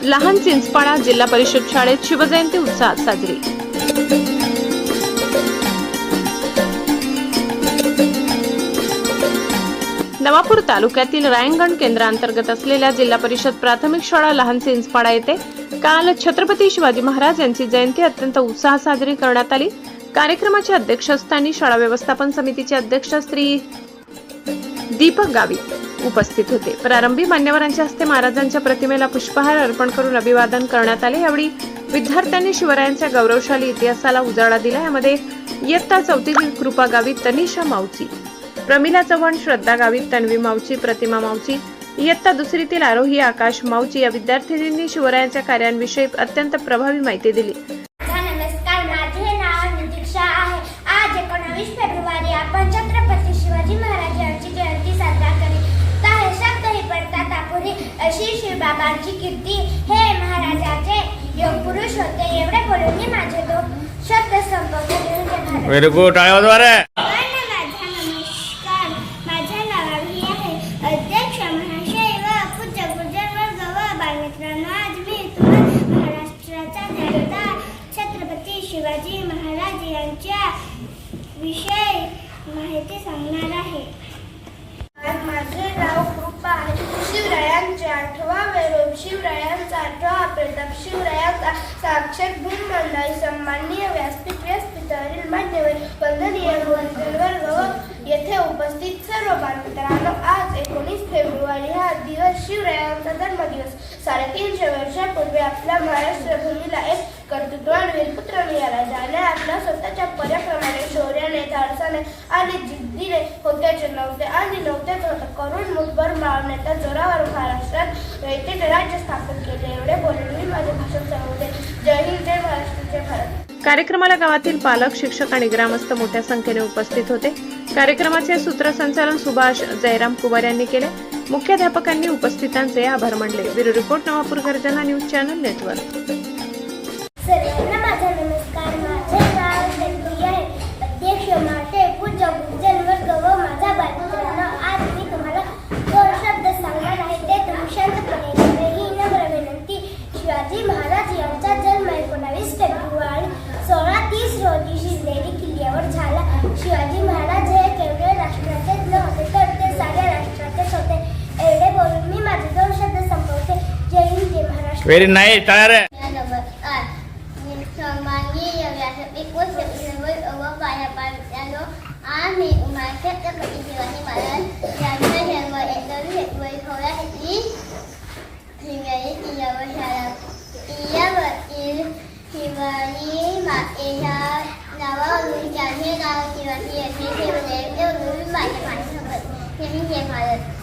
लहान चिंचपाडा जिल्हा परिषद शाळेत शिवजयंती उत्साहात साजरी। नवापूर तालुक्यातील रायंगण केंद्रांतर्गत असलेल्या जिल्हा परिषद प्राथमिक शाळा लहान चिंचपाडा येथे काल छत्रपती शिवाजी महाराज यांची जयंती अत्यंत उत्साहात साजरी करण्यात आली। कार्यक्रमाच्या अध्यक्षस्थानी शाळा व्यवस्थापन समितीचे अध्यक्ष श्री दीपक गावित उपस्थित होते। प्रारंभी मान्यवरांच्या हस्ते महाराजांच्या प्रतिमेला पुष्पहार अर्पण करून अभिवादन करण्यात आले। यावेळी विद्यार्थ्यांनी शिवरायांच्या गौरवशाली इतिहासाला उजाळा दिला। यामध्ये इयत्ता 4थीतील कृपा गावित, तनिषा मावची, प्रमिला चव्हाण, श्रद्धा गावित, तन्वी मावची, प्रतिमा मावची, इयत्ता 2रीतील आरोही आकाश मावची या विद्यार्थिनींनी शिवरायांच्या कार्यांविषयी अत्यंत प्रभावी माहिती दिली। नमस्कार, माझे नाव नितीक्षा आहे। आज 19 फेब्रुवारी आपण छत्रपती शिवाजी महाराज यांची जयंती साजरा करीत आहे। शब्दही पडतात अपुरी अशी शिवबाबांची कीर्ती। हे महाराजाचे योग पुरुष होते। एवढे बोलून मी माझे 2 शब्द संपवले। व्हेरी गुड, टाळ्या वाजवा रे। नमस्कार, माझे नाव आहे अध्यक्ष महाशय व पूज्य गुरुजन वर्ग व बालमित्रांनो, आज मी तुम्हाला महाराष्ट्राचा जनता छत्रपती शिवाजी महाराज यांच्या विषयी माहिती सांगणार आहे। माझे नाव कृपा आहे। शिवरायांचा 8वा रोग, शिवरायांचा 8वा प्रताप, शिवरायांचा साक्षात भूमंडळी, सन्माननीय व्यासपीठावरील मान्यवर, वंदनीय गुरुजन वर्ग व येथे उपस्थित सर्व बालमित्रांनो, आज 19 फेब्रुवारी हा दिवस शिवरायांचा जन्मदिवस। 350 वर्षापूर्वी आपल्या महाराष्ट्र भूमीला एक कर्तृत्ववान वीरपुत्र मिळाला, ज्याने आपल्या स्वतःच्या पराक्रमाने, शौर्याने, धाडसाने आणि जिद्दीने होत्याचे करून मुठभर मारण्याच्या जोरावर महाराष्ट्रात रयतेचे राज्य स्थापन केले। एवढे बोलून मी माझे भाषण संपवते। जय हिंद, जय महाराष्ट्र, जय भारत। कार्यक्रमाला गावातील पालक, शिक्षक आणि ग्रामस्थ मोठ्या संख्येने उपस्थित होते। कार्यक्रमाचे सूत्रसंचालन सुभाष जयराम कुमार यांनी केले। मुख्याध्यापकांनी उपस्थितांचे आभार मानले। ब्युरो रिपोर्ट, नवापूर गर्जना न्यूज चॅनल नेटवर्क। सर्वांना माझा नमस्कार। माझे नाव संतोषी आहे। अध्यक्ष महाशय, पूज्य गुरुजन वर्ग व माझा बालमित्रांनो, आज मी तुम्हाला 2 शब्द सांगणार आहे, ते तुम्ही शांतपणे ऐकावे ही नम्र विनंती। शिवाजी महाराज यांचा जन्म 19 फेब्रुवारी 1630 रोजी शिवनेरी किल्ल्यावर झाला। शिवाजी महाराज हे केवळ राष्ट्राचेच नव्हते, तर ते साऱ्या राष्ट्राचेच होते। एवढे बोलून मी माझे 2 शब्द संपवते। जय हिंद, जय महाराष्ट्र। व्हेरी नाईस, टाळ्या रे। नमस्कार, सन्माननीय व्यासपीठ व बालमित्रांनो, आम्ही छत्रपती शिवाजी महाराज यांचा जन्म 19 फेब्रुवारी 1630 शिवनेरी किल्ल्यावर झाला। किल्ल्यावरील शिवाजी मातेच्या नावावरून त्याचे नाव शिवाजी असे ठेवले। माझ्या माझ्यासोबत जय हिंद, जय भारत।